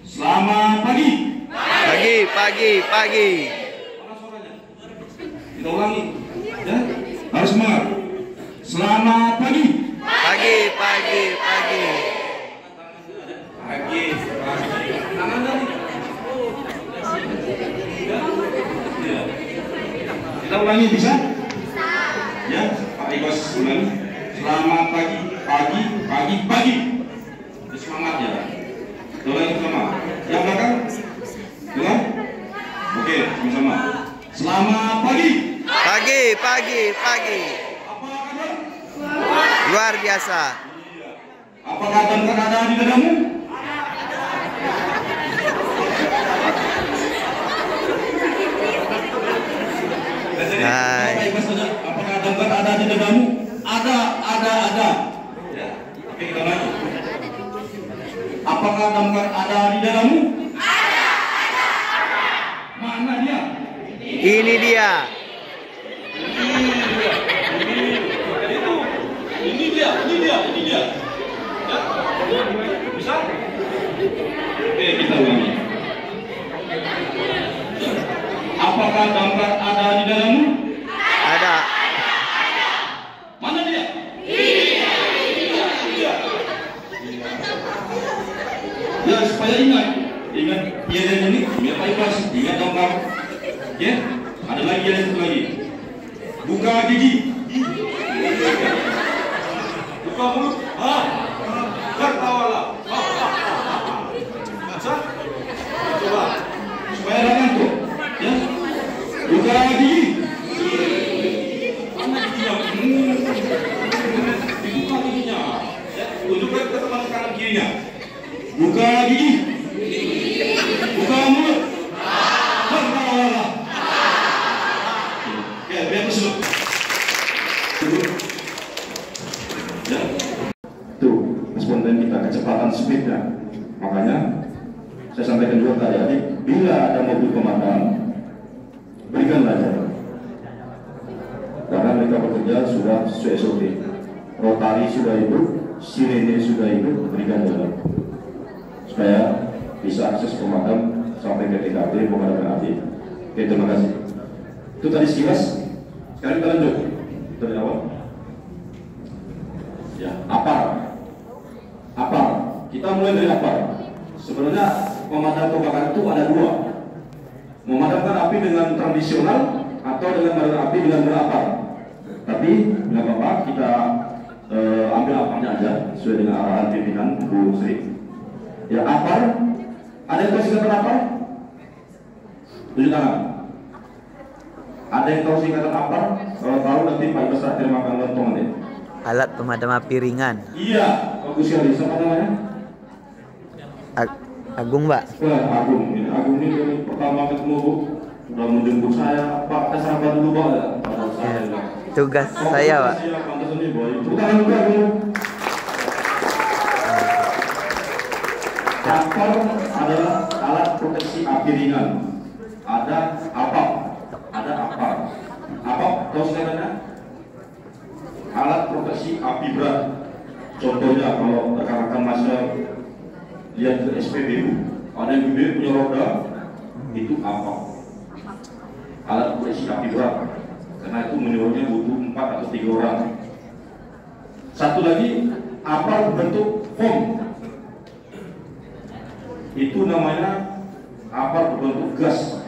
Selamat pagi. Pagi. Mana suaranya? Kita ulangi. Ya, harus semangat. Selamat pagi. Pagi. Pagi. Tangan dari. Ya. Kita ulangi bisa? Ya, Pak Ikos ulangi. Selamat pagi. Semangat ya. Ulangi sama. Yang belakang? Ulang. Oke, sama-sama. Selamat pagi. Pagi. Apa kabar? Luar biasa. Apakah damkar ada di dadamu? Hai. Apakah damkar ada di dadamu? Ada. Ya. Oke, kita lanjut. Apakah damkar ada di dadamu? Mana dia? Ini dia. Ini dia. Ya? Bisa? Oke, kita ulangi. Apakah damkar ada di dalammu? Ada. Mana dia? Ya, supaya ingat dia dan ini, biar ikhlas, ingat damkar. Ya, ada lagi, ada satu lagi. Buka gigi. Buka mulut. Tertawalah. Bisa? Coba. Supaya ada ngantuk. Ya. Buka gigi. Mana giginya? Dibuka giginya. Ya. Tunjukkan ke teman kanan kirinya. Buka gigi. Buka mulut. Tertawalah. Ya, biar keseluruh. Ya. Tuh, responden kita kecepatan speednya. Makanya saya sampaikan juga tadi, adik, bila ada mobil pemadam, berikanlah jalan. Karena mereka bekerja sudah sesuai SOP. Rotari sudah hidup, sirene sudah hidup, berikan jalan. Supaya bisa akses pemadam sampai ke TKP pemadaman api. Oke, terima kasih. Itu tadi sekilas. Sekarang kita lanjut dari awal. Ya, apa? Kita mulai dari apa? Sebenarnya pemadam kebakaran itu ada dua. Memadamkan api dengan tradisional atau dengan memadamkan api dengan berapar. Tapi nggak apa-apa, kita ambil aparnya aja sesuai dengan arahan pimpinan Bu Sri. Ya, apar. Ada yang tahu singkatan apar? Tunjuk tangan. Ada yang tahu singkatan apar? Kalau tahu nanti Pak Ibas terakhir makan lontong nanti. Alat pemadam api ringan. Iya, bagus sekali. Siapa namanya? Agung, Mbak. Agung. Agung ini dari pertama ketemu Bu, sudah menjemput saya. Pak, kita sarapan dulu Pak. Tugas saya, Pak. Apar adalah alat proteksi api ringan. Ada apap. Apap, tahu singkatannya? Alat proteksi api berat. Contohnya kalau rekan-rekan masuk lihat ke SPBU, ada yang gede punya roda, itu apa? Alat proteksi api berat. Karena itu menyuruhnya butuh 4 atau 3 orang. Satu lagi, apar berbentuk foam. Itu namanya apar berbentuk gas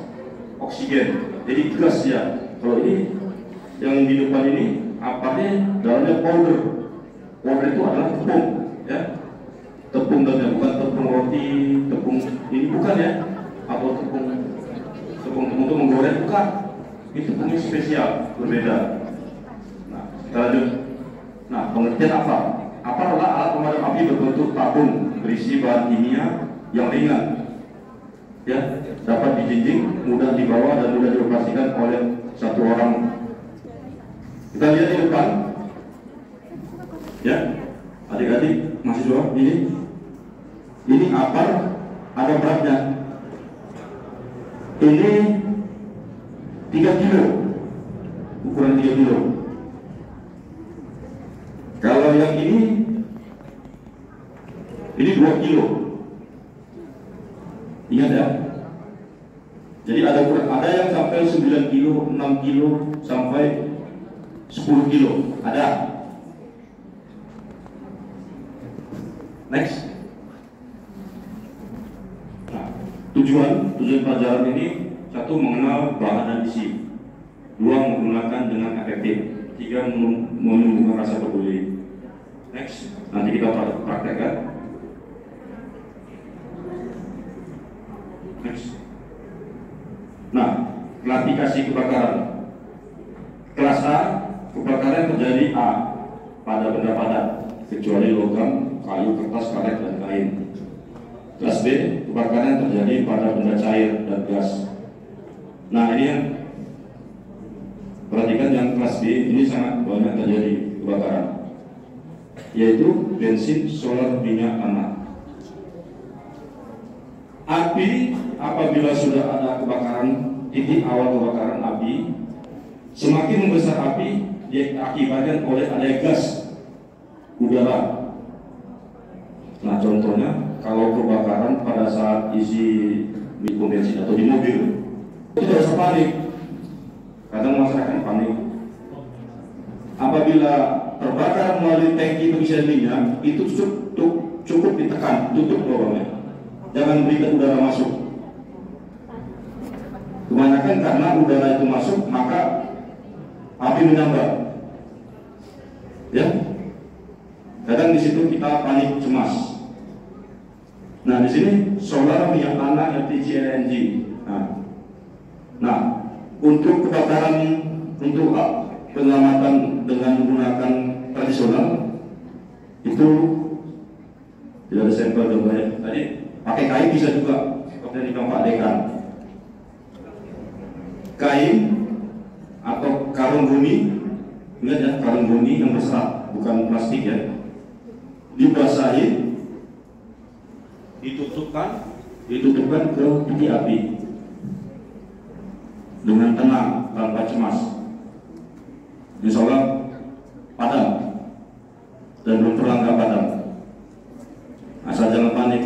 oksigen. Jadi gas ya. Kalau ini yang di depan ini aparnya dalamnya powder. Powder itu adalah tepung, ya. Tepung dan bukan tepung roti, tepung ini bukan ya. Atau tepung untuk menggoreng bukan. Ini tepungnya spesial, berbeda. Nah, kita lanjut. Nah, pengertian apa? Apa adalah alat pemadam api berbentuk tabung berisi bahan kimia yang ringan, ya, dapat dijinjing, mudah dibawa dan mudah dioperasikan oleh satu orang. Kita lihat di depan, ya, adik-adik mahasiswa ini apar ada beratnya. Ini 3 kilo, ukuran 3 kilo. Kalau yang ini 2 kilo. Ingat ya. Jadi ada yang sampai 9 kilo, 6 kilo, sampai 10 kilo. Ada. Next. Nah, tujuan pelajaran ini, satu, mengenal bahan dan isi. Dua, menggunakan dengan efektif. Tiga, menumbuhkan rasa peduli. Next, nanti kita praktekkan. Next. Nah, klasifikasi kebakaran. Kelas A, kebakaran terjadi A pada benda padat, kecuali logam, kayu, kertas, karet, dan kain. Kelas B, kebakaran terjadi pada benda cair dan gas. Nah, ini yang perhatikan yang kelas B ini sangat banyak terjadi kebakaran, yaitu bensin, solar, minyak, tanah. Api, apabila sudah ada kebakaran, titik awal kebakaran api, semakin membesar api diakibatkan oleh adanya gas udara. Nah, contohnya kalau kebakaran pada saat isi di pom bensin atau di mobil, tidak usah panik. Kadang masyarakat panik. Apabila terbakar melalui tangki pengisian minyak, itu cukup ditekan, tutup lubangnya. Jangan berikan udara masuk. Kebanyakan karena udara itu masuk, maka api menambah. Ya, kadang di situ kita panik, cemas. Nah, di sini solar, minyak tanah, LPG, LNG. Nah, untuk kebakaran, untuk penyelamatan dengan menggunakan tradisional itu tidak ada sampel gambarnya. Tadi pakai kain bisa juga, seperti yang Pak Dekan. Kain atau karung goni, ingat ya, karung goni yang berserat, bukan plastik ya. Dibasahi, ditutupkan ke titik api dengan tenang, tanpa cemas. Insya Allah padam, dan belum terlangkah padam. Asal jangan panik,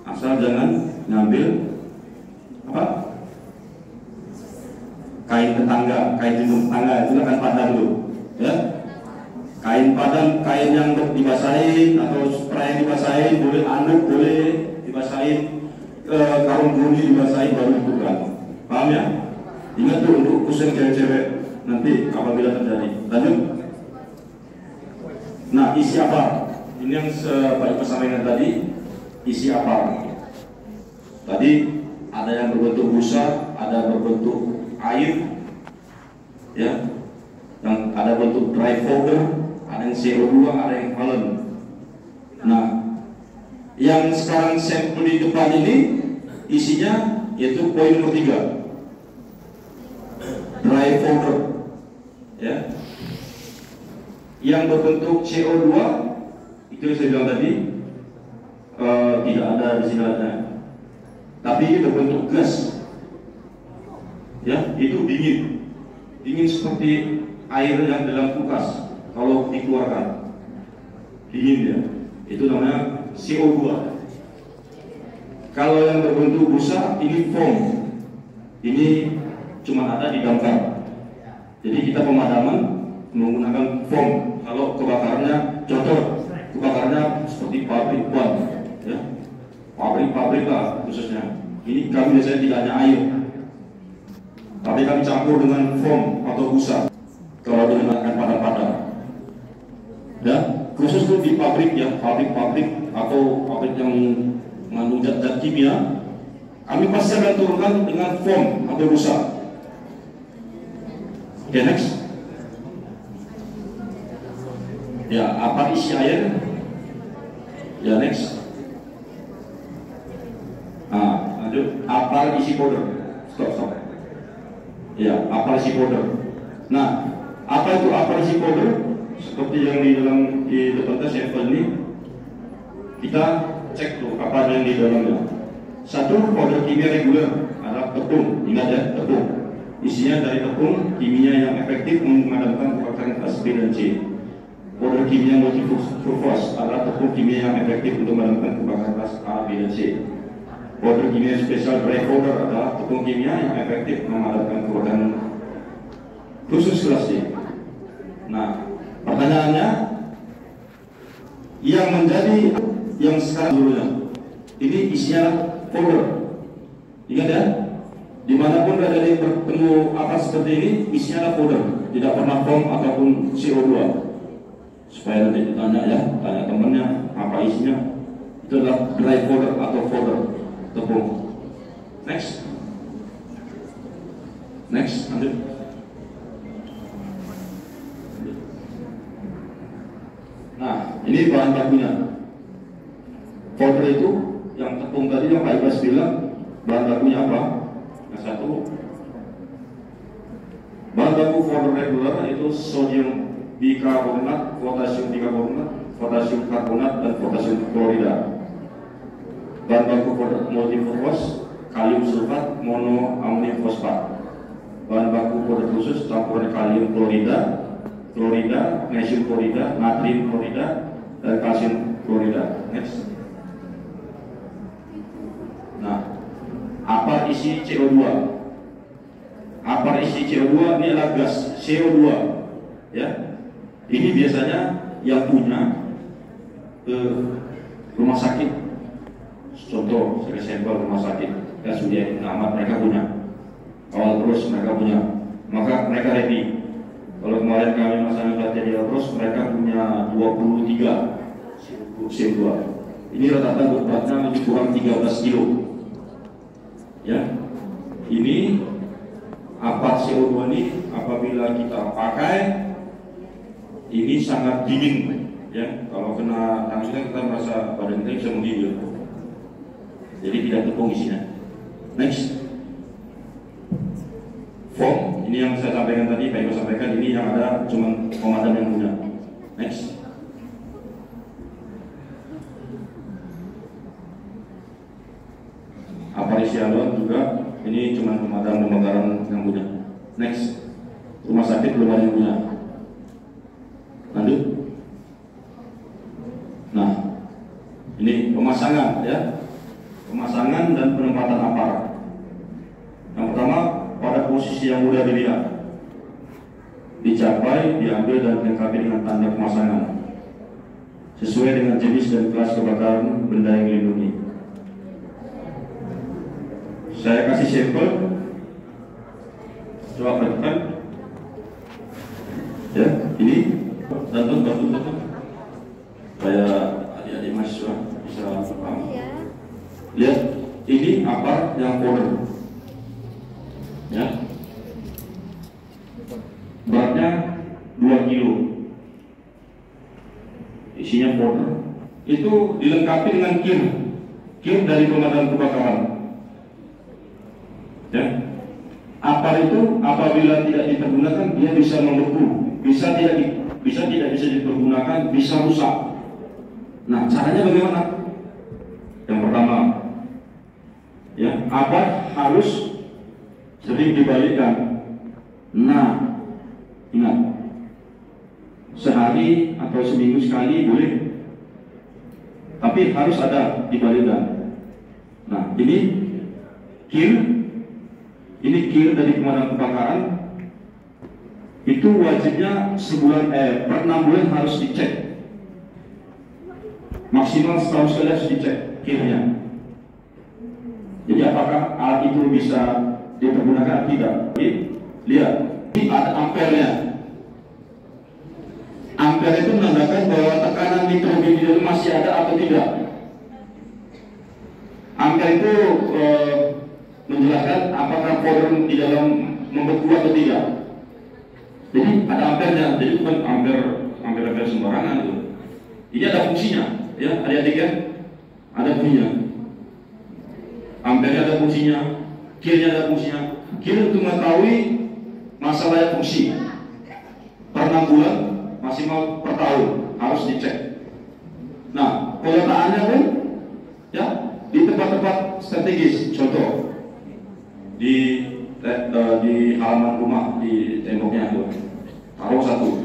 asal jangan ngambil kain tetangga, kain jemur tetangga, itu akan padam dulu, ya. Kain padam, kain yang dibasahin atau spray yang dibasahin, boleh anduk, boleh dibasahin, karung guni dibasahin baru dibuka. Paham ya? Ingat tuh untuk khusus cewek-cewek nanti apabila terjadi. Lanjut. Nah, isi apa? Ini yang sebaik persamaan tadi, isi apa? Tadi ada yang berbentuk busa, ada berbentuk air, ya, yang ada bentuk dry powder, ada yang CO2, ada yang halen. Nah, yang sekarang sampel di depan ini isinya yaitu poin nomor 3, dry powder, ya, yang berbentuk CO2 itu yang saya bilang tadi, tidak ada di sini ada, tapi ini berbentuk gas, ya, itu dingin seperti air yang dalam kulkas kalau dikeluarkan, dingin ya, itu namanya CO2. Kalau yang berbentuk busa ini foam, ini cuma ada di damkar. Jadi kita pemadaman menggunakan foam. Kalau kebakarannya, contoh kebakarannya seperti pabrik ban, ya, pabrik lah khususnya. Ini kami biasanya tidak hanya air, tapi kami campur dengan foam atau busa kalau digunakan padam-padam. Ya, khusus itu di pabrik ya, pabrik atau pabrik yang mengandung zat-zat kimia, kami pasti akan turunkan dengan foam atau busa. Oke, next. Ya, apa isi air? Ya, next. Nah, lanjut. Apa isi powder? Stop. Ya, apa isi powder? Nah, apa itu apa isi powder? Seperti yang di depan tes sampel ini, kita cek tuh apa yang di dalamnya. Satu, powder kimia reguler adalah tepung. Ingat ya, tepung. Isinya dari tepung kimia yang efektif memadamkan kebakaran kelas B dan C. Powder kimia multifurfos adalah tepung kimia yang efektif untuk memadamkan kebakaran kelas A, B, dan C. Folder kimia spesial dry folder adalah tepung kimia yang efektif memadamkan kebakaran khusus kelas D. Nah, pertanyaannya, yang sekarang dulunya ini isinya folder. Ingat ya, dimanapun ada yang bertemu apa seperti ini, isinya adalah folder, tidak pernah foam ataupun CO2. Supaya nanti ditanya ya, tanya temannya apa isinya. Itu adalah dry folder atau folder tepung. Next, lanjut. Nah, ini bahan bakunya. Folder itu yang tepung tadi yang Pak Ibas bilang, bahan bakunya apa? Yang satu, bahan baku folder regular itu sodium bikarbonat, potasium bikarbonat, potasium karbonat, dan potasium klorida. Bahan baku folder multifosfat, kalium sulfat, monoamonium fosfat. Bahan baku folder khusus campuran kalium klorida, magnesium klorida, natrium klorida, dan kalsium klorida. Next. Nah, apa isi CO2? Apa isi CO2? Ini adalah gas CO2. Ya, ini biasanya yang punya rumah sakit. Contoh, sampel rumah sakit RSUD Ahmad, mereka punya. Awal terus mereka punya. Maka mereka ready. Kalau kemarin kami melaksanakan pelatihan di terus, mereka punya 23 CO2. Ini rata-rata beratnya lebih kurang 13 kilo. Ya, ini apa CO2 ini apabila kita pakai ini sangat dingin. Ya, kalau kena tangan kita merasa badan kita bisa menggigil. Jadi tidak tepung isinya. Next. Foam, ini yang saya sampaikan tadi, Pak Ibu sampaikan, ini yang ada cuma pemadam yang punya. Next. Aparisialon juga, ini cuma pemadam kebakaran yang punya. Next. Rumah sakit belum ada yang punya. Lanjut. Nah, ini pemasangan ya. Pemasangan dan penempatan aparat. Yang pertama, pada posisi yang mudah dilihat, dicapai, diambil dan dilengkapi dengan tanda pemasangan sesuai dengan jenis dan kelas kebakaran benda yang dilindungi. Saya kasih sampel, coba perhatikan ya, ini dan bantu supaya adik-adik mahasiswa bisa paham. Lihat, ini apa yang folder ya, beratnya 2 kilo, isinya folder. Itu dilengkapi dengan kir dari pemadam kebakaran ya. Apar itu apabila tidak dipergunakan dia bisa membeku, bisa tidak bisa dipergunakan, bisa rusak. Nah, caranya bagaimana? Yang pertama ya, apar harus sering dibalikkan. Nah, ingat, sehari atau seminggu sekali boleh, tapi harus ada dibalikkan. Nah, ini kir dari pemadam kebakaran itu wajibnya per 6 bulan harus dicek, maksimal setahun sekali harus dicek kirnya. Jadi apakah alat itu bisa dipergunakan atau tidak? Lihat, ini ada ampernya. Ampere itu menandakan bahwa tekanan nitrogen di dalam masih ada atau tidak. Ampere itu menjelaskan apakah folder di dalam membeku atau tidak. Jadi ada ampernya, jadi bukan ampere sembarangan itu. Ini ada fungsinya, ya adik-adik ya, ada fungsinya. Ampernya ada fungsinya, kirnya ada fungsinya. Kir untuk mengetahui masalah fungsi. Per 6 bulan, maksimal per tahun harus dicek. Nah, peletakannya pun ya di tempat-tempat strategis. Contoh di halaman rumah, di temboknya itu taruh satu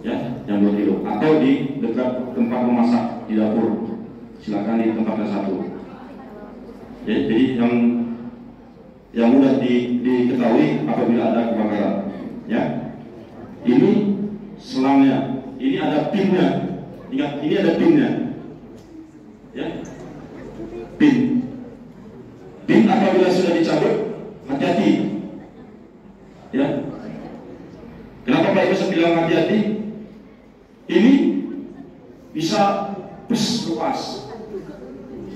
ya, yang 2 kilo, atau di dekat tempat memasak di dapur, silakan di tempatnya satu. Ya, jadi yang mudah diketahui apabila ada kebakaran. Ya, ini selangnya, ini ada pinnya. Ingat, ini ada pinnya. Ya, pin apabila sudah dicabut, hati-hati. Ya, kenapa Pak Ibu saya bilang hati-hati? Ini bisa lepas.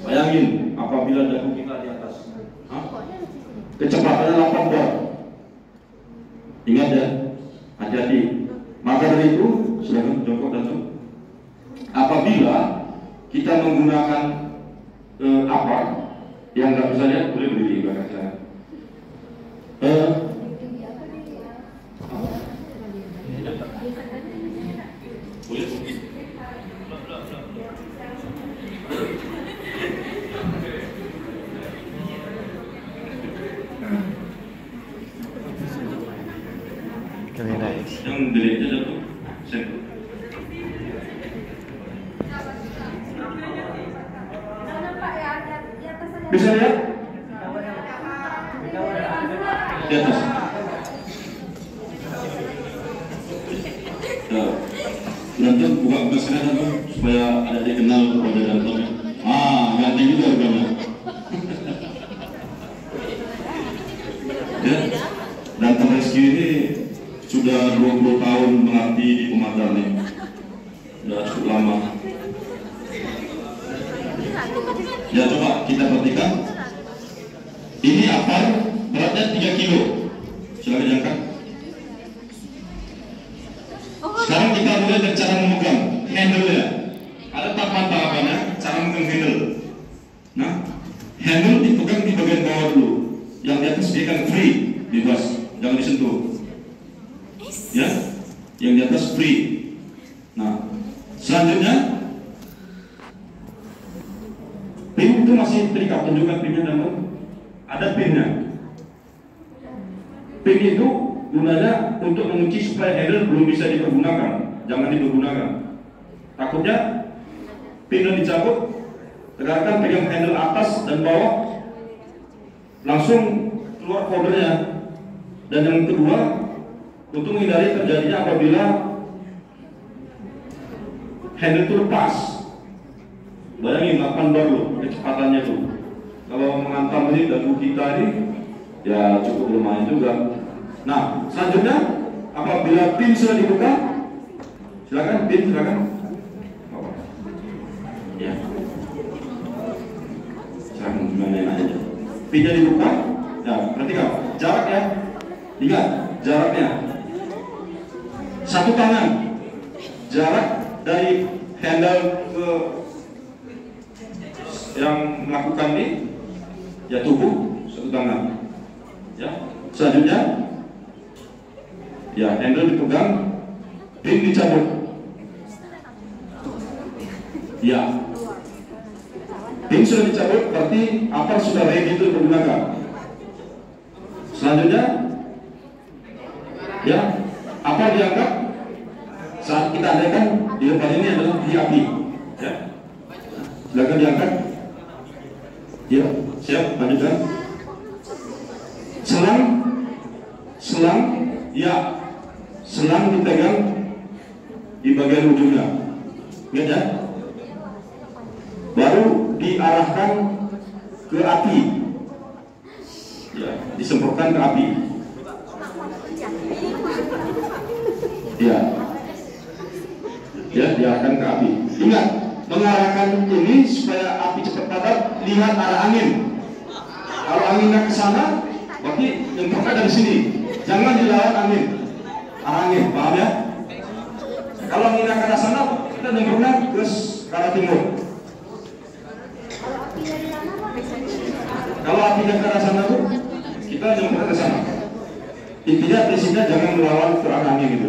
Bayangin apabila dagu kita di atas, kecepatannya 8 bar. Ingat ya, hati-hati. Maka dari itu, silakan Joko Datuk. Apabila kita menggunakan apa yang nggak bisa lihat, boleh berdiri di belakang saya. Yang deliknya jatuh, sentuh. Bisa lihat? Di atas. Nanti buka bekasnya dulu supaya ada dikenal pada dalamnya. Ganti juga harganya. Ya, dan rescue ini sudah 20 tahun mengabdi di Pemadam nih. Sudah cukup lama. Ya, coba kita perhatikan. Ini apar beratnya 3 kilo. Silakan diangkat. Sekarang kita mulai dari cara memegang handle-nya. Ada tahapan-tahapannya, cara memegang handle. Nah, handle dipegang di bagian bawah dulu. Yang di atas dia kan free, bebas, jangan disentuh. Ya, yang di atas free. Nah, selanjutnya pin itu masih terikat, tunjukkan pinnya dan ada pinnya. Pin itu gunanya untuk mengunci supaya handle belum bisa dipergunakan, jangan dipergunakan. Takutnya pin yang dicabut, tegarkan pegang handle atas dan bawah, langsung keluar foldernya. Dan yang kedua, untuk menghindari terjadinya apabila handle itu lepas. Bayangin 8 bar loh kecepatannya tuh. Kalau menghantam ini dagu kita ini ya cukup lumayan juga. Nah, selanjutnya apabila pin sudah dibuka, silakan pin, silakan. Ya, silakan gimana aja. Pinnya dibuka. Ya, perhatikan jarak ya. Ingat jaraknya. 1 tangan. Jarak dari handle ke yang melakukan ini ya tubuh 1 tangan. Ya, selanjutnya ya handle dipegang, pin dicabut. Ya, pin sudah dicabut, berarti apar sudah ready untuk digunakan. Selanjutnya ya, apar diangkat. Saat kita adakan di depan ini adalah di api. Ya, silakan diangkat. Ya, siap, lanjutkan. Selang, ya, selang dipegang di bagian ujungnya, ingat ya. Baru diarahkan ke api, ya, disemprotkan ke api. Ya, ya, diarahkan ke api. Ingat, mengarahkan ini supaya api cepat padam, lihat arah angin. Kalau anginnya ke sana, berarti nyemprotnya dari sini. Jangan dilawan angin. Arah angin, paham ya? Kalau anginnya ke arah sana, kita nyemprotnya ke arah timur. Kalau apinya ke arah sana tuh, kita nyemprotnya ke sana. Intinya prinsipnya jangan melawan ke arah angin gitu,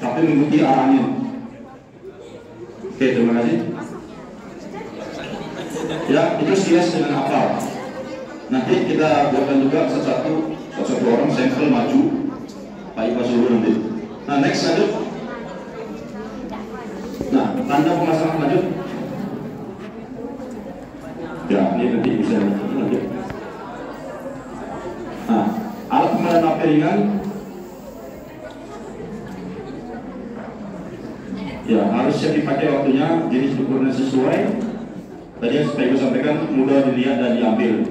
tapi mengikuti arah angin. Oke, terima kasih. Ya, itu sekilas dengan hafal. Nanti kita buatkan juga satu orang sampel maju Pak Ipa Sulu nanti. Nah, next lanjut. Nah, tanda pemasangan lanjut. Ya, ini nanti bisa lanjut. piringan ya harus siap dipakai waktunya, jenis ukurannya sesuai. Tadi yang saya sampaikan mudah dilihat dan diambil,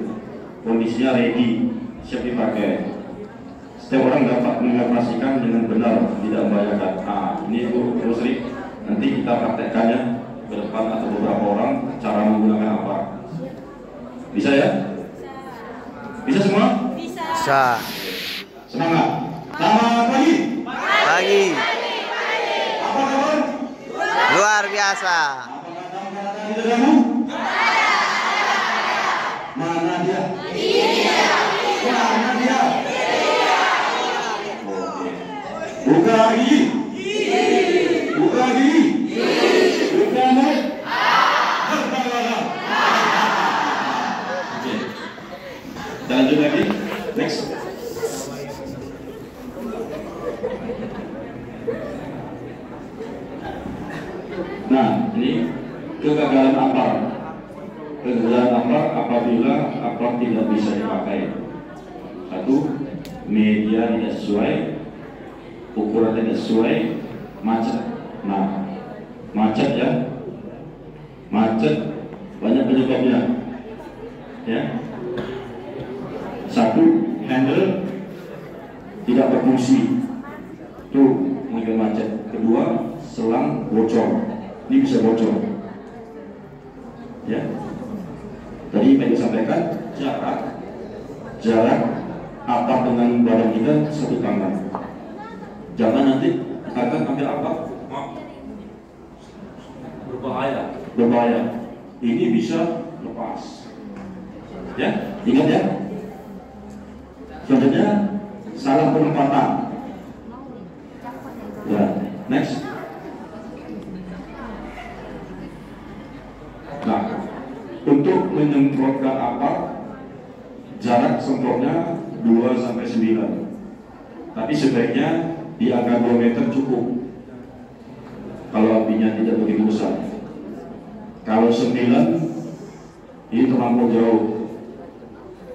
kondisinya ready, siap dipakai. Setiap orang dapat mengoperasikan dengan benar, tidak membahayakan. Nah, ini Bu Rusri, nanti kita praktekkannya ke depan atau beberapa orang cara menggunakan apa. Bisa ya? Bisa semua? Bisa. Semangat. Selamat pagi. Pagi. Apa kabar? Luar biasa. Apakah dalam keadaan tidak ganggu? Mana dia? Mana dia? Oke. Buka gigi. Buka gigi. Buka mulut. Oke. Kita lanjut lagi. Next. Nah, ini kegagalan apar. Kegagalan apar apabila apar tidak bisa dipakai. Satu, media tidak sesuai, ukuran tidak sesuai, macet. Nah, macet ya, macet banyak penyebabnya. Ya, satu, handle tidak berfungsi, tuh mungkin macet. Kedua, selang bocor, ini bisa bocor. Ya, tadi Pak sampaikan jarak apar dengan badan kita 1 tangan. Jangan nanti akan ambil apar, berbahaya. Ini bisa lepas. Ya, ingat ya. Selanjutnya salah penempatan. Ya, next. Nah, untuk menyemprotkan apar, jarak semprotnya 2-9. Tapi sebaiknya di angka 2 meter cukup. Kalau apinya tidak begitu besar. Kalau 9 ini terlampau jauh.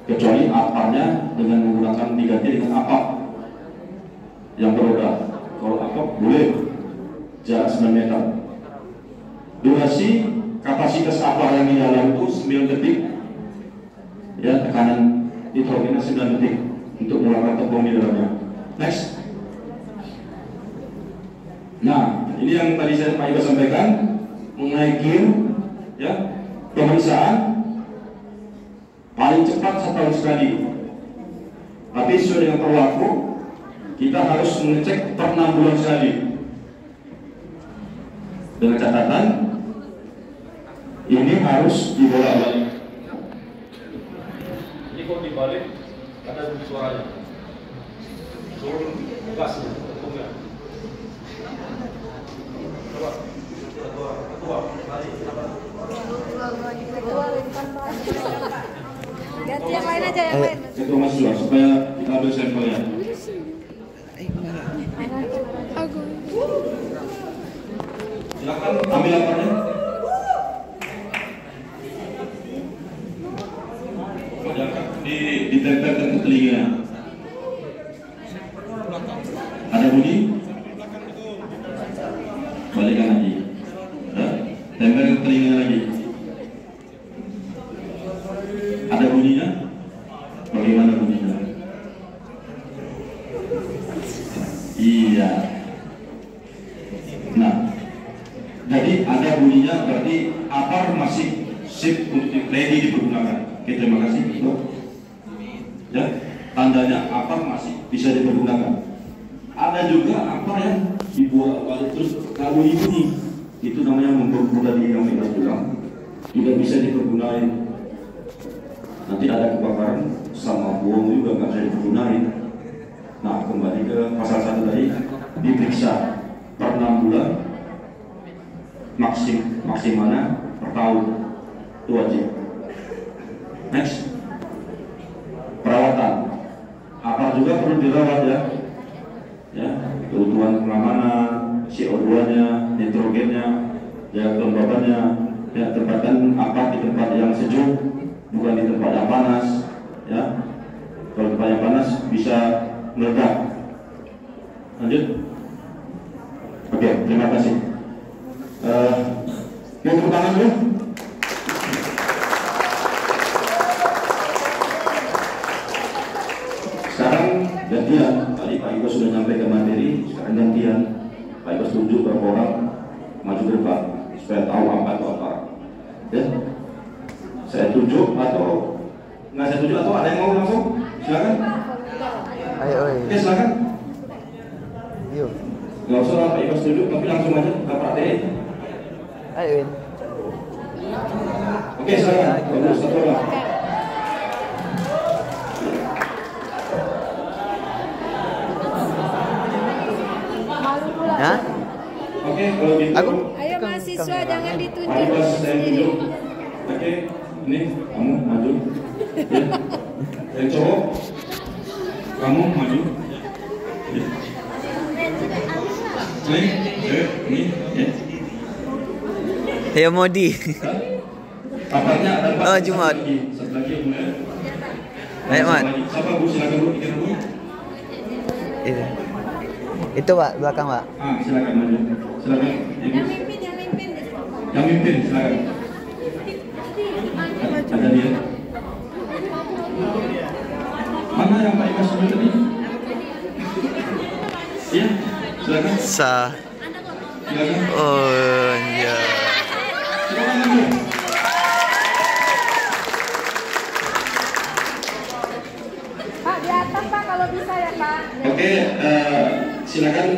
Kecuali aparnya dengan menggunakan diganti dengan apap yang beroda. Kalau apap boleh jarak 9 meter. Durasi kapasitas apar yang di dalam itu 9 detik. Ya, tekanan nitrogennya 9 detik untuk mengeluarkan tepung di dalamnya. Next. Nah, ini yang tadi saya Pak Iba sampaikan mengenai gear, ya, pemeriksaan paling cepat 1 tahun sekali. Tapi sesuai dengan perlaku, kita harus mengecek per 6 bulan sekali. Dengan catatan, ini harus dibolak-balik. Ini kok dibalik ada bunyi suaranya. Turun gas tepungnya. Coba. Ketua, mari. Ganti yang lain aja, yang lain. Ketua mahasiswa supaya kita ambil sampelnya. Silakan ambil aparnya. Ditempelkan ke telinga. Ada bunyi? Balikkan lagi. Ya, tempel ke telinga lagi. Ada bunyinya? Bagaimana bunyinya? Iya. Nah, jadi ada bunyinya berarti apar masih sip untuk ready dipergunakan. Oke, terima kasih. Ya, tandanya apar masih bisa dipergunakan. Ada juga apar yang dibuat balik terus kalau bunyi, itu namanya mempermudah diri yang kita bilang tidak bisa dipergunakan. Nanti ada kebakaran sama buang juga nggak bisa dipergunakan. Nah, kembali ke pasal 1 tadi, diperiksa per 6 bulan, maksimalnya per tahun, itu wajib. Next, perawatan. Apar juga perlu dirawat ya. Ya, keutuhan pengamanan, CO2-nya, nitrogennya, ya kelembabannya, ya tempatkan apar di tempat yang sejuk, bukan di tempat yang panas. Ya, kalau tempat yang panas bisa meledak. Lanjut. Oke, terima kasih. Mau tepuk tangan dulu. Sekarang gantian. Tadi Pak Ibu sudah nyampaikan materi. Sekarang gantian. Pak Ibu tunjuk berapa orang maju ke depan supaya tahu apa itu apa. Ya. Saya tunjuk atau nggak saya tunjuk atau ada yang mau langsung? Silakan. Ayo, Oke, silakan. Yuk. Nggak usah lah Pak Ibu tunjuk, tapi langsung aja ke praktekin. Ayo. Oke, silakan. Bagus, satu orang. Hah? Oke, kalau gitu. Aku? Ayo mahasiswa jangan Pak ditunjuk Ibu saya sendiri. tunjuk. Oke, ini kamu maju. Ya. Yang cowok, kamu maju. Ya. Ini, ya. Ya Modi. Kabarnya ada empat. Oh, Jumat. Satu lagi mulai. Ayo, Mat. Siapa Bu? Silakan Bu, pikir Bu. Itu Pak, belakang Pak. Silakan maju. Silakan. Yang mimpin. Yang mimpin, silakan. Ada dia. Mana yang Pak Imas dulu tadi? Iya, silakan. Sah. Silakan. Oh, iya. Silakan maju. Pak di atas Pak kalau bisa ya Pak. Oke, silakan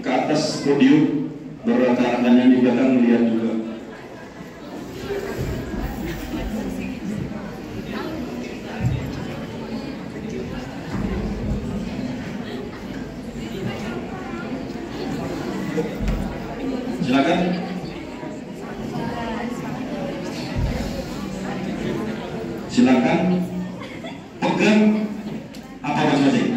ke atas podium. Rekan-rekan yang di belakang melihat juga. Silakan. Silakan pegang apa masing-masing.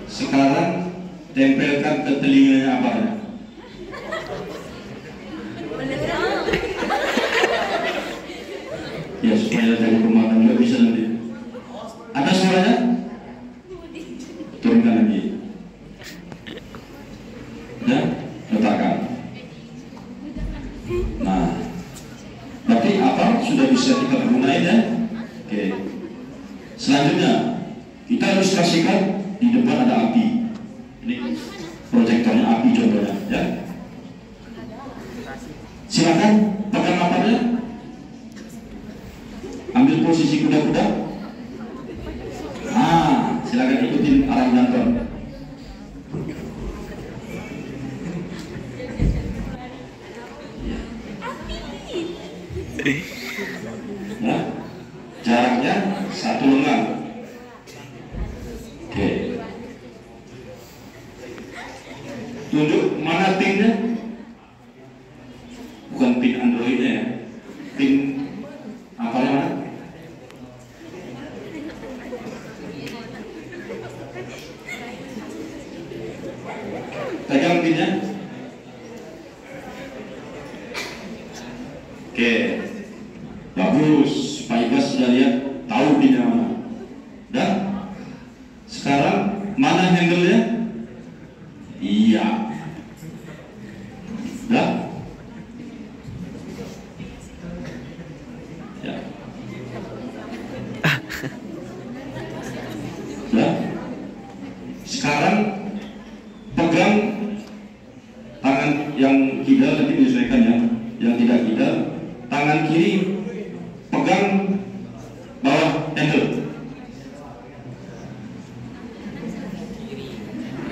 Sekarang tempelkan ke telinganya apa? Ya supaya dari pemakan nggak bisa nanti. Ada suaranya? Turunkan lagi. Ya, letakkan. Nah, berarti apa sudah bisa kita gunain ya? Oke. Selanjutnya kita harus pastikan di depan ada api. Ini proyektornya api contohnya, ya. Silakan pegang apanya. Ambil posisi kuda-kuda. Silakan ikutin arah nonton. Ya, jaraknya 1 lengan. Oke. Tunjuk mana pinnya? Bukan pin Androidnya ya, pin apa mana? Pegang pinnya. Oke, bagus. Pak Ibas sudah lihat, tahu pinnya mana. Dan sekarang mana handle-nya? Iya. Dah. Ya. Dah. Sekarang pegang tangan yang kidal, nanti menyesuaikan ya. Yang tidak kidal, tangan kiri pegang bawah handle.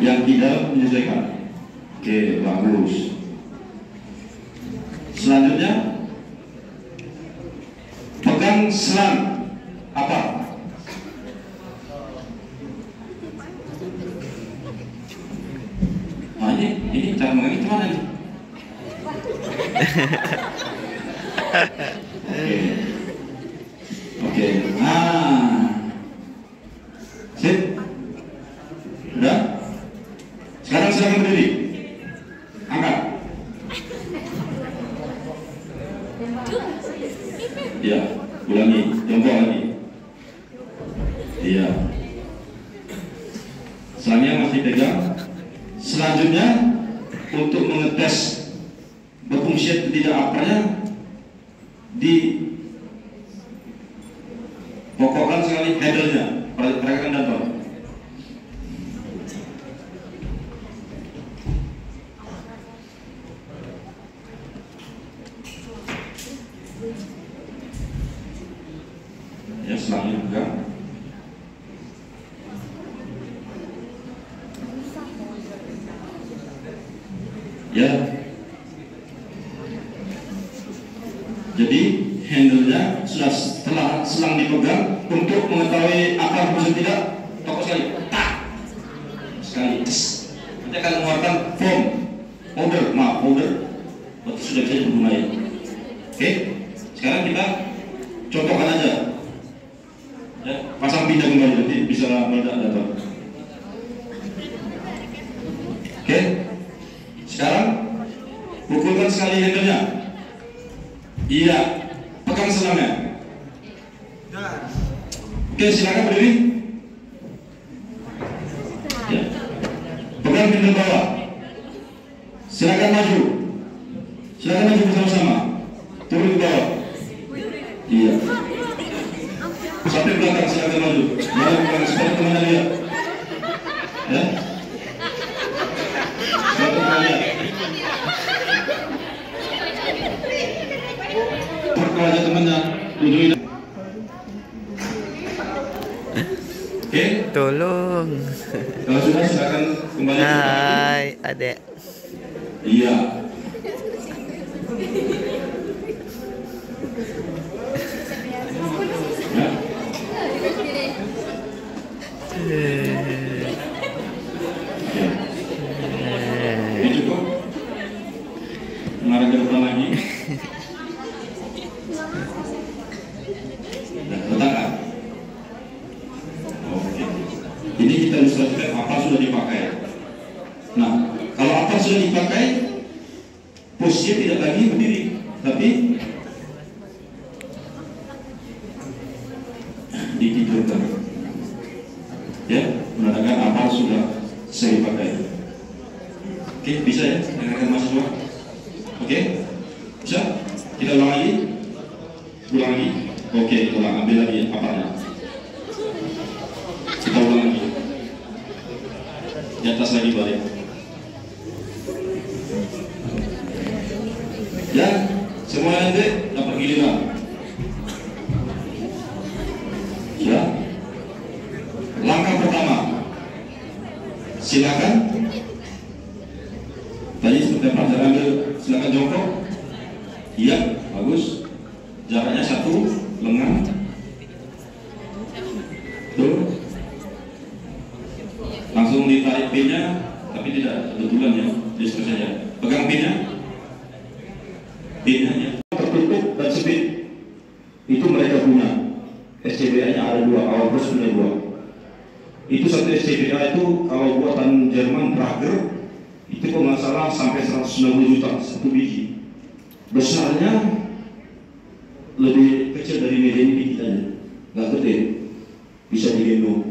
Yang tidak menyesuaikan. Oke, bagus. Selanjutnya pegang selang apa? Nah, ini cara mengangkat gimana nih? Oke. Sip. Udah? Sekarang silakan berdiri. Angkat. selangnya masih pegang. Selanjutnya untuk mengetes berfungsi atau tidak aparnya, dipokokkan sekali handle-nya, pergerakan dator. Ya, selangnya pegang. Ya, jadi handle-nya sudah setelah selang dipegang, untuk mengetahui apa bisa tidak, toko sekali, tak sekali, nanti akan mengeluarkan foam, powder, waktu sudah bisa digunakan. Oke, sekarang kita contohkan aja, ya, pasang pindah kembali, nanti bisa meledak dator. Oke. Sekarang pukulkan sekali handle-nya. Iya, pegang selangnya. Oke, silakan berdiri. Ya. Pegang handle bawah. Silakan maju. Silakan maju bersama-sama. Turun ke bawah. Iya. Sampai belakang silakan maju. Jangan bukan seperti teman lihat. Ya. Kalau ada temannya, tunjukin. Oke. Tolong. Kalau sudah silakan kembali. Hai, adek. Iya. Ya. Ini cukup. Mengarah ke depan lagi. Letakkan. Oke. Ini kita ilustrasikan apa sudah dipakai. Nah, kalau apa sudah dipakai, posisinya tidak lagi berdiri, tapi ditidurkan. Ya, menandakan apa sudah saya dipakai. Oke, bisa ya, rekan mahasiswa. Oke, bisa. Kita ulang lagi. Ulang lagi. Oke, ulang, ambil lagi apanya. Kita ulang lagi. Di atas lagi balik. Ya, semua nanti dapat giliran. Ya. Langkah pertama. Silakan. Tadi seperti apa? Saya ambil, silakan jongkok. Iya, bagus. Jaraknya 1 lengan. Tuh. Langsung ditarik pinnya, tapi tidak kebetulan ya, justru saja. Pegang pinnya. Pinnya ya. Tertutup dan sempit. Itu mereka punya. SCBA-nya ada 2, awal terus punya 2. Itu satu SCBA itu kalau buatan Jerman Prager, itu kalau nggak salah sampai 190 juta satu biji. Besarnya lebih kecil dari meja ini dikit aja, nggak gede, bisa digendong.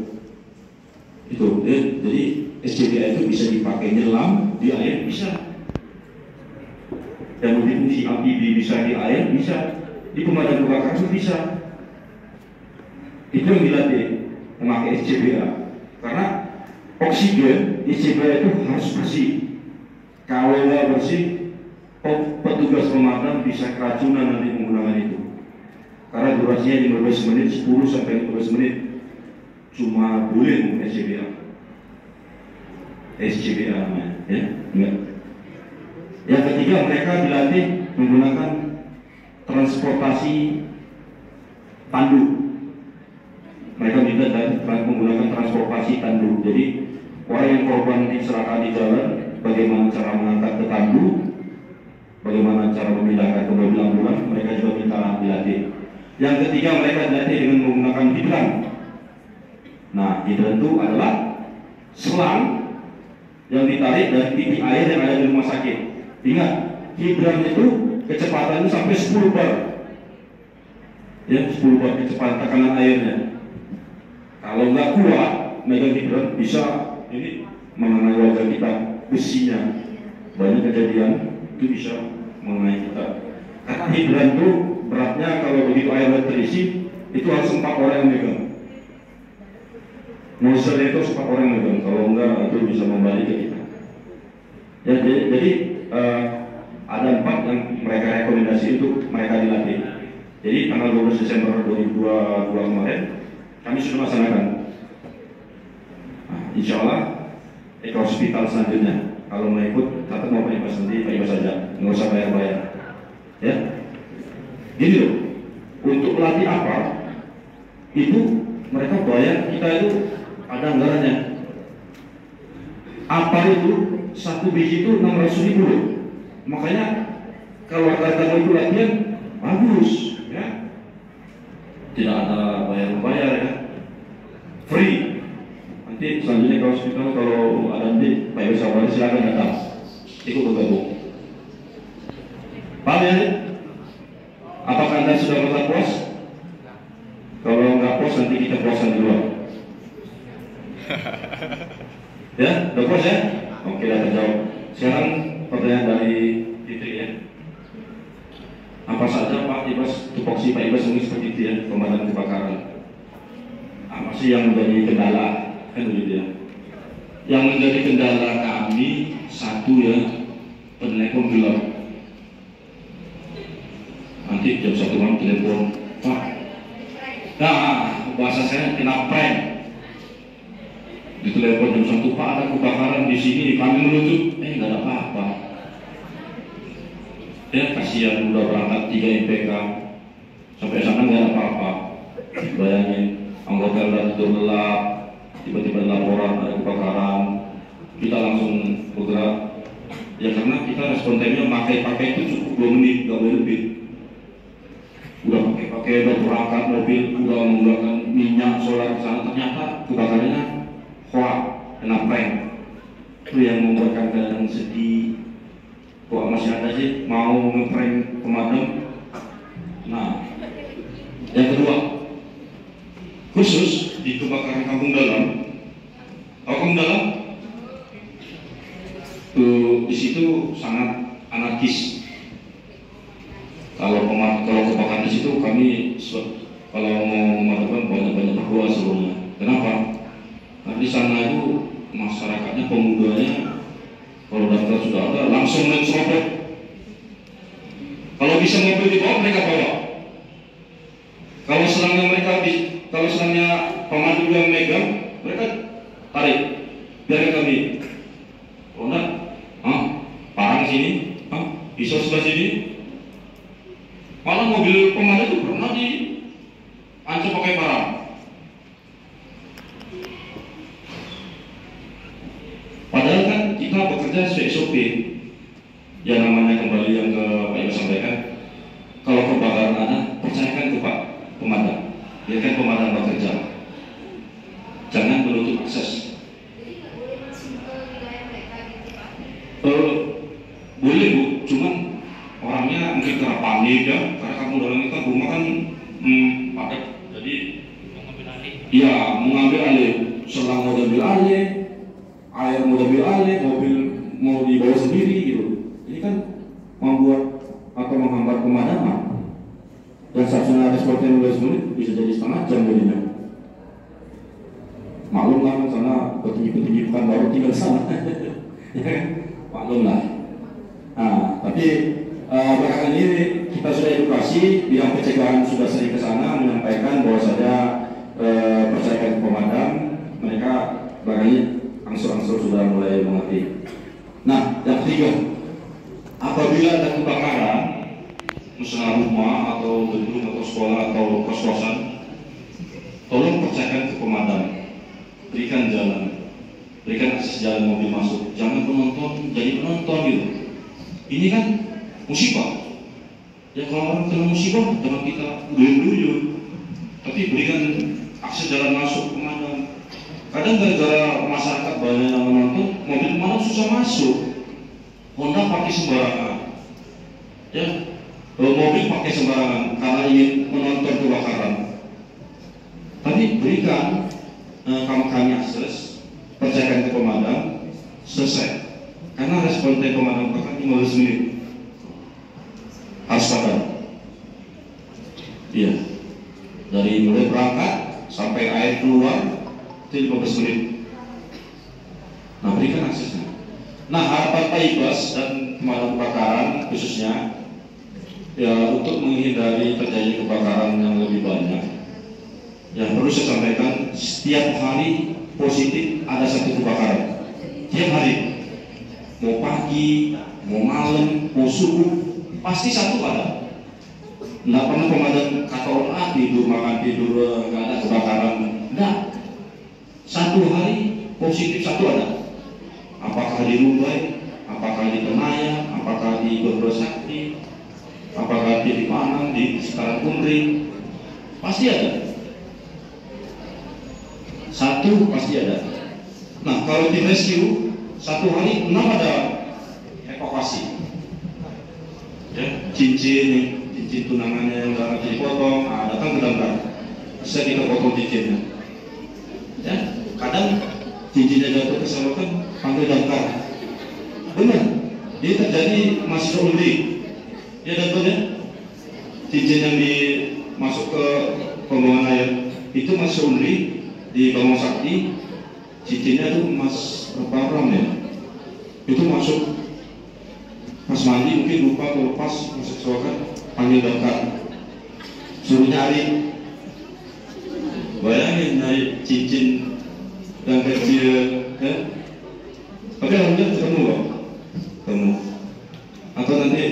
Itu, jadi SCBA itu bisa dipakai nyelam di air, bisa. Dan multifungsi amfibi bisa di air, bisa. Di pemadam kebakaran bisa. Itu yang dilatih memakai SCBA. Karena oksigen SCBA itu harus bersih. Kalau nggak bersih, petugas pemadam bisa keracunan nanti menggunakan itu. Karena durasinya 15 menit, 10 sampai 15 menit cuma boleh menggunakan SCBA namanya, ya, enggak. Yang ketiga, mereka dilatih menggunakan transportasi tandu. Mereka minta menggunakan transportasi tandu. Jadi orang yang korban kecelakaan di jalan, bagaimana cara mengangkat ke tandu, bagaimana cara memindahkan ke mobil ambulans, mereka juga minta dilatih. Yang ketiga, mereka dilatih dengan menggunakan hidran. Nah, hidran itu adalah selang yang ditarik dari titik air yang ada di rumah sakit. Ingat, hidran itu kecepatannya sampai 10 bar. Ya, 10 bar kecepatan tekanan airnya. Kalau nggak kuat, megang hidran bisa ini mengenai warga kita, usinya banyak kejadian itu bisa mengenai kita. Karena hidran itu beratnya kalau begitu air terisi itu harus 4 orang yang megang. Nozzle itu 4 orang yang megang, kalau enggak itu bisa membalik ke kita. Ya, jadi ada 4 yang mereka rekomendasi untuk mereka dilatih. Jadi tanggal 12 Desember 2022 kemarin kami sudah laksanakan. Nah, insya Allah ke hospital selanjutnya. Kalau mau ikut, tetap mau Pak Ibas nanti Pak Ibas saja, nggak usah bayar-bayar. Ya, gini loh. Untuk melatih apa? Itu mereka bayar, kita itu ada anggarannya. Apa itu? 1 biji itu 600.000 loh. Makanya kalau kata itu latihan bagus, ya. Tidak ada bayar-bayar ya, free. Nanti selanjutnya kalau hospital kalau ada nanti Pak Ibas Awali silakan datang, ikut bergabung. Paham ya? Apakah Anda sudah merasa puas? Kalau nggak puas nanti kita puasan di luar. Ya, udah puas ya? Oke, dah terjawab. Sekarang pertanyaan dari Fitri ya. Apa saja Pak Ibas, tupoksi Pak Ibas mungkin seperti itu ya, pemadam kebakaran. Apa sih yang menjadi kendala? Kan begitu ya. Yang menjadi kendala kami satu ya, penelpon gelap. Nanti jam 1 malam telepon, Pak. Nah, bahasa saya kena prank. Di telepon jam 1, Pak ada kebakaran di sini, kami menutup. Nggak ada apa-apa. Ya kasihan udah berangkat 3 MPK sampai sana nggak ada apa-apa. Bayangin anggota udah tidur gelap, tiba-tiba laporan ada kebakaran, kita langsung bergerak. Ya karena kita respon time-nya pakai itu cukup 2 menit, nggak boleh lebih. Udah pakai udah berangkat mobil, udah menggunakan minyak solar ke sana, ternyata kebakarannya kena prank. Itu yang membuatkan kadang sedih. Kok masih ada sih mau ngeprank pemadam. Nah, yang kedua, khusus di kebakaran Kampung Dalam. Kampung Dalam di situ sangat anarkis. Kalau kebakaran di situ kami kalau mau memadamkan banyak-banyak berdoa sebelumnya. Kenapa? Karena di sana itu masyarakatnya, pemudanya, kalau daftar sudah ada langsung mencopot. Kalau bisa mobil dibawa mereka bawa. Kalau selangnya pemandu yang megang, mereka tarik. Biarkan kami. Oh enggak, parang sini, pisau sebelah sini. Malah mobil pemandu itu pernah diancam pakai parang. Padahal kan kita bekerja sesuai SOP. Ya namanya kembali yang ke Pak Ibu sampaikan. Kalau kebakaran ada, percayakan ke Pak pemadam. Biarkan pemadam bekerja. Jangan menutup akses. Boleh Bu, cuman orangnya mungkin karena panik ya, karena Kampung Dalam itu rumah kan padat. Jadi mengambil alih. Selang mau ambil alih, air mau diambil alih, mobil mau dibawa sendiri gitu. Ini kan membuat atau menghambat pemadaman. Dan seharusnya responsnya 15 menit bisa jadi setengah jam jadinya. Maklum lah kan sana petinggi-petinggi bukan baru tinggal sana. Maklum lah. Nah, tapi belakangan ini kita sudah edukasi, bidang pencegahan sudah sering ke sana menyampaikan bahwa saja percayakan pemadam, mereka belakangan angsur-angsur sudah mulai mengerti. Nah, yang ketiga, apabila ada kebakaran, misalnya rumah atau gedung atau sekolah atau kos-kosan, tolong percayakan ke pemadam, berikan jalan, berikan akses jalan mobil masuk, jangan penonton jadi penonton gitu. Ini kan musibah. Ya kalau orang kena musibah, jangan kita duyun-duyun, tapi berikan akses jalan masuk pemadam. Kadang gara-gara masyarakat banyak yang menonton, mobil pemadam susah masuk. Honda pakai sembarangan, ya, mobil pakai sembarangan karena ingin menonton kebakaran. Tapi berikan kami akses, percayakan bacakan ke pemadam, selesai. Karena respon dari pemadam kebakaran 15 menit. Harus padam. Iya. Dari mulai berangkat sampai air keluar itu 15 menit. Nah, berikan aksesnya. Nah, harapan Pak Ibas dan pemadam kebakaran khususnya ya untuk menghindari terjadi kebakaran yang lebih banyak. Yang perlu saya sampaikan, setiap hari positif ada satu kebakaran. Tiap hari, mau pagi, mau malam, mau subuh, pasti satu ada. Nggak pernah pemadam kata orang tidur, makan tidur, nggak ada kebakaran. Nggak. Satu hari positif satu ada. Apakah di Mumbai, apakah di Kenaya, apakah di Gondosakti, apakah di Panang, di sekarang Kuntri, pasti ada. Satu pasti ada. Nah, kalau di rescue satu hari 6 ada evakuasi. Ya, cincin tunangannya yang udah dipotong, datang ke damkar. Bisa kita potong cincinnya. Ya, kadang cincinnya jatuh ke selokan, panggil damkar. Benar, ini terjadi mahasiswa UNRI. Ya, contohnya cincin yang masuk ke pembuangan air itu mahasiswa UNRI di Bangsa Sakti, cincinnya itu Mas Ram ya, itu masuk pas mandi mungkin lupa atau lepas masuk selokan, panggil damkar, suruh nyari. Bayangin nyari cincin yang kecil, ya. Tapi alhamdulillah ketemu loh, ketemu. Atau nanti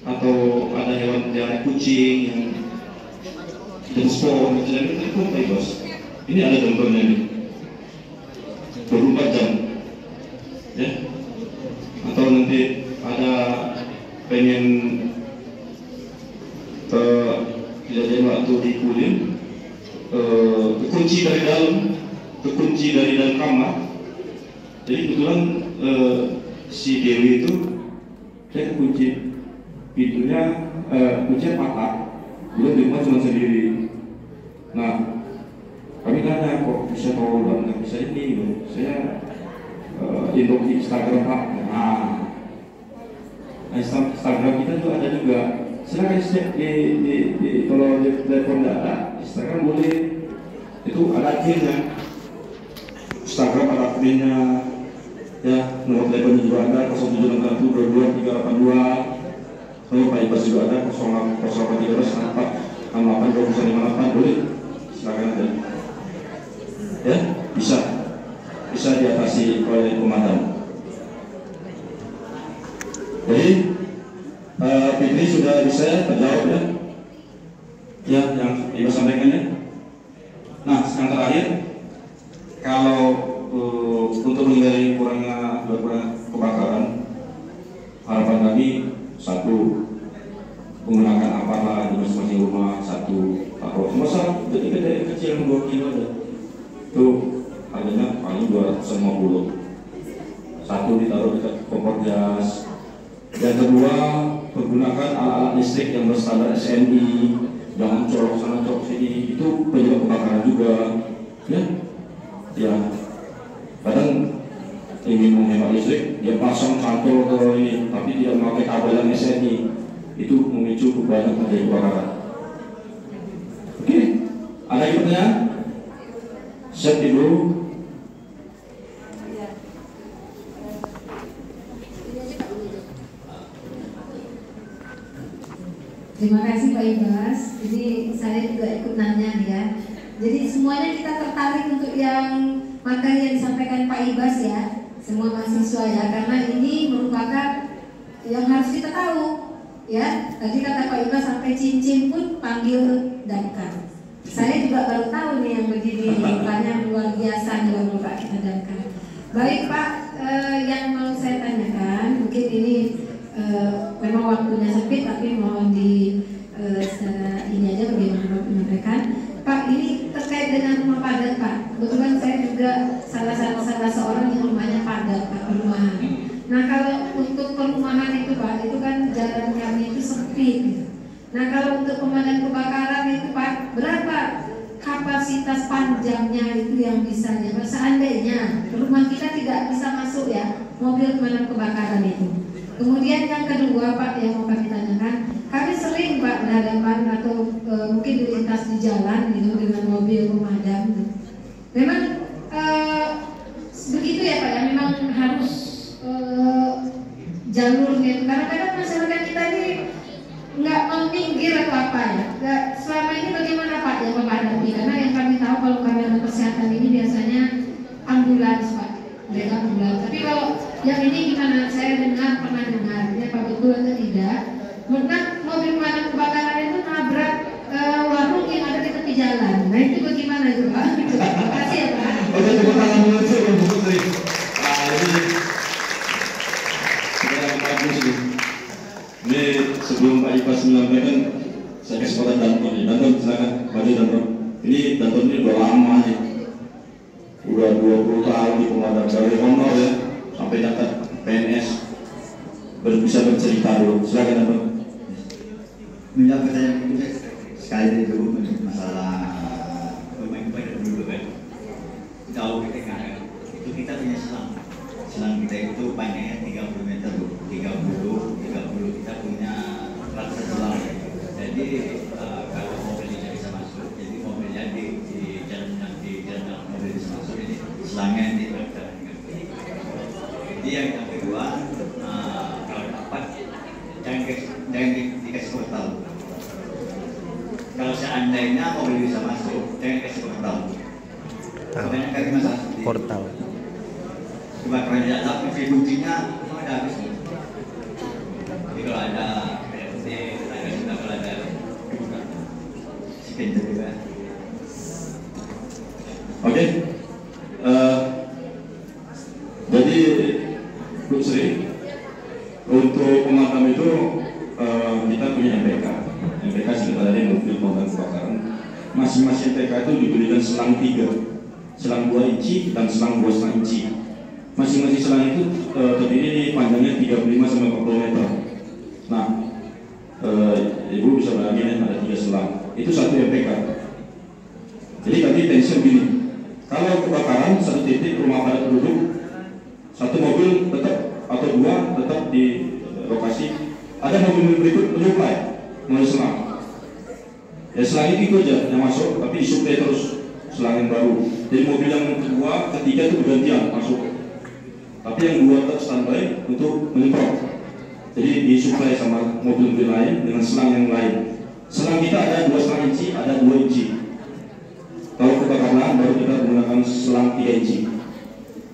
ada hewan pelihara kucing yang jempol, itu pun bos. Ini ada contohnya nih, 24 jam, ya. Atau nanti ada pengen kejadian waktu di Kulim, kekunci dari dalam kamar. Jadi kebetulan si Dewi itu saya kunci pintunya, kuncinya patah, dia di rumah cuma sendiri. Nah, kami tanya kok bisa tahu dan nggak bisa ini gitu. Saya info di Instagram Pak. Nah, Instagram kita tuh ada juga. Silakan cek kalau di telepon nggak ada, Instagram boleh. Itu ada adminnya. Instagram ada adminnya. Ya, nomor telepon juga ada 0761 22 382. Kalau Pak Ibas juga ada 0813 4 68 258 boleh. Silakan aja. Ya, bisa diatasi oleh pemadam. Jadi Fitri sudah bisa terjawab ya, yang Ibu sampaikan ya. Nah, yang terakhir, kalau untuk menghindari kurangnya kebakaran, harapan kami satu, menggunakan aparat di masing-masing rumah satu. Kalau masa gede kecil 2 kilo aja, itu harganya paling 250. Satu ditaruh di kompor gas. Yang kedua, menggunakan alat-alat listrik yang berstandar SNI, jangan colok sana colok sini, itu penyebab kebakaran juga. Ya, kadang ingin menghemat listrik, dia pasang cantol ke ini, tapi tidak memakai kabel yang SNI, itu memicu banyak terjadi kebakaran. Oke, ada yang bertanya? Siap dulu. Terima kasih Pak Ibas. Jadi saya juga ikut nanya ya. Jadi semuanya kita tertarik untuk yang materi yang disampaikan Pak Ibas ya, semua mahasiswa ya, karena ini merupakan yang harus kita tahu ya. Tadi kata Pak Ibas sampai cincin pun panggil damkar. Saya juga baru tahu nih yang begini, banyak luar biasa juga Pak kita damkar. Baik Pak, yang mau saya tanyakan, mungkin ini memang waktunya sempit, tapi mohon di secara ini aja bagaimana Bapak menyampaikan. Pak, ini terkait dengan rumah padat Pak. Kebetulan saya juga salah seorang yang rumahnya padat Pak, perumahan. Nah kalau untuk perumahan itu Pak, itu kan jalan kami itu sempit. Nah kalau untuk pemadam kebakaran itu Pak, berapa kapasitas panjangnya itu yang bisa jalan. Seandainya rumah kita tidak bisa masuk ya mobil pemadam kebakaran itu. Kemudian yang kedua Pak yang mau kami tanyakan, kami sering Pak berhadapan atau mungkin dilintas di jalan gitu dengan mobil pemadam. Memang begitu ya Pak ya, memang harus jalurnya itu. Kadang-kadang masyarakat kita ini nggak meminggir atau apa ya. Selama ini bagaimana Pak yang menghadapi? Karena yang kami tahu kalau kamera kesehatan ini biasanya ambulans Pak, mereka ambulans. Tapi kalau yang ini gimana? Saya pernah dengar, ya Pak betul atau tidak? Pernah mobil pemadam kebakaran itu nabrak warung yang ada di tepi jalan. Nah itu bagaimana itu Pak? Terima kasih ya Pak. Oke, tepuk tangan dulu sih Bu Putri. Ini sebelum Pak Ibas menyampaikan, saya kasih kesempatan Danton nih. Danton silakan, maju Danton. Ini Danton ini udah lama nih, udah 20 tahun di pemadam dari honor ya, sampai catat PNS, bisa bercerita dulu. Silakan Danton. Menjawab pertanyaan itu sekali itu untuk masalah pemain dulu kan. Tahu kita kan, itu kita punya selang kita itu panjangnya 30 meter, 30 kita punya rasa selang. Jadi kalau mobil tidak bisa masuk, jadi mobilnya di jalan mobil bisa masuk, ini selangnya yang diterapkan. Jadi yang kedua, kalau dapat jangan dikasih portal. Kalau seandainya mobil bisa masuk, jangan kasih portal. Makanya kami masalah seperti Portal. cuma kalau tidak dapat kuncinya, memang ada habis. Jadi kalau ada kalau ada sekian juga. Oke. Jadi Bu Sri, untuk pemadam itu kita punya MPK. MPK sebenarnya mobil pemadam kebakaran. Masing-masing MPK itu diberikan selang 3, selang 2 inci dan selang 2,5 inci. Masing-masing selang itu terdiri panjangnya 35 sampai 40 meter. Nah, Ibu bisa bayangin ada 3 selang. Itu satu MPK. Jadi tadi tension gini. Kalau kebakaran satu titik rumah padat penduduk, satu mobil tetap atau 2 tetap di lokasi. Ada mobil berikut menyuplai melalui selang. Ya selang itu aja yang masuk, tapi disuplai terus selang yang baru. Jadi mobil yang kedua, ketiga itu bergantian masuk. Tapi yang 2 tetap standby untuk menyemprot. Jadi disuplai sama mobil-mobil lain dengan selang yang lain. Selang kita ada 2,5 inci, ada 2 inci. Kalau kebakaran baru kita menggunakan selang 3 inci.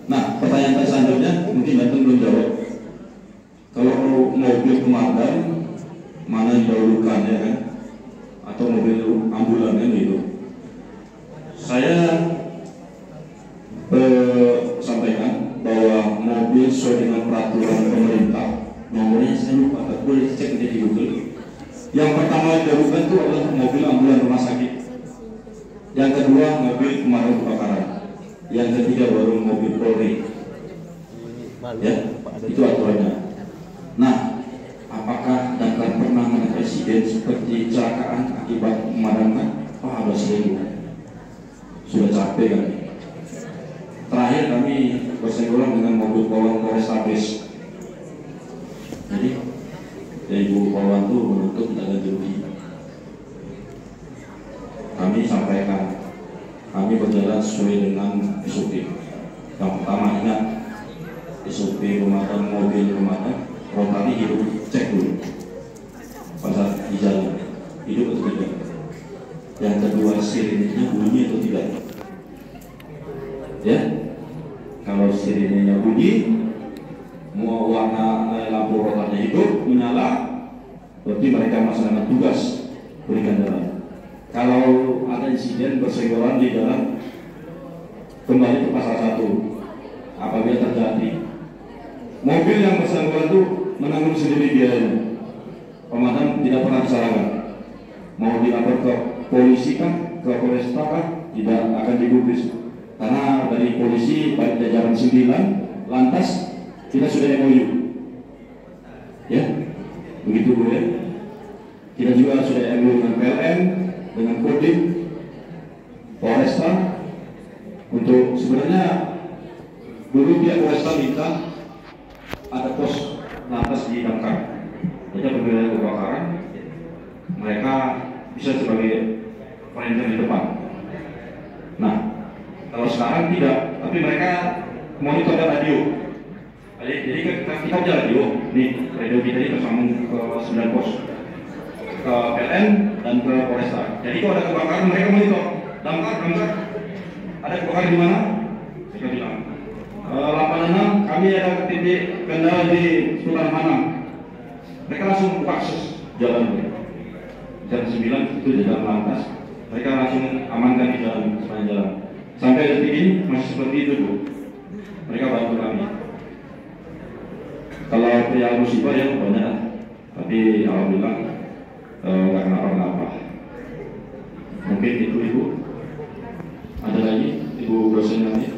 Nah, pertanyaan selanjutnya mungkin Banten belum jawab. Kalau mobil pemadam mana yang didahulukan ya kan? Atau mobil ambulan kan gitu. Saya sampaikan bahwa mobil sesuai dengan peraturan pemerintah, nomornya saya lupa, tapi boleh cek di Google. Yang pertama didahulukan itu adalah mobil ambulan rumah sakit. Yang kedua mobil pemadam kebakaran. Yang ketiga baru mobil Polri. Ya, itu aturannya. Nah, apakah Dakar pernah ada presiden seperti kecelakaan akibat memadamkan? Ada sering. Sudah capek kan. Terakhir kami bersenggolan dengan mobil Polwan Polrestabes. Jadi, ya Ibu Polwan itu menuntut tidak ganti rugi. Kami sampaikan, kami berjalan sesuai dengan SOP. Yang pertama ingat, SOP pemadam mobil pemadam rotari hidup, cek dulu pada di jalan hidup atau tidak. Yang kedua sirinenya bunyi atau tidak. Ya, kalau sirinenya bunyi, mau warna lampu rotarnya hidup menyala, berarti mereka melaksanakan tugas berikan jalan. Kalau ada insiden bersenggolan di jalan, kembali ke pasal 1. Apabila terjadi mobil yang bersenggolan itu menanggung sendiri biayanya, pemadam tidak pernah disalahkan. Mau dilapor ke polisi kan, ke Polresta kan, tidak akan digubris. Karena dari polisi baik jajaran 9 lantas kita sudah MOU, ya, begitu Bu ya. Kita juga sudah MOU dengan PLN, dengan Kodim, bahwa akhirnya Polresta minta ada pos lantas di Damkar. Jadi apabila kebakaran, mereka bisa sebagai volunteer di depan. Nah, kalau sekarang tidak, tapi mereka monitor dan radio. Jadi kita punya radio, nih radio kita ini tersambung ke 9 pos, ke PLN dan ke Polresta. Jadi kalau ada kebakaran mereka monitor. Damkar, ada kebakaran di mana? Saya bilang. 86 kami ada titik kendala di Sultan Hanang. Mereka langsung buka akses jalan. Jam 9 itu jalan lantas. Mereka langsung amankan di jalan sepanjang jalan. Sampai detik ini masih seperti itu, Bu. Mereka bantu kami. Kalau pria musibah ya banyak, tapi alhamdulillah nggak kenapa-kenapa. Mungkin itu Ibu. Ada lagi Ibu dosen lagi?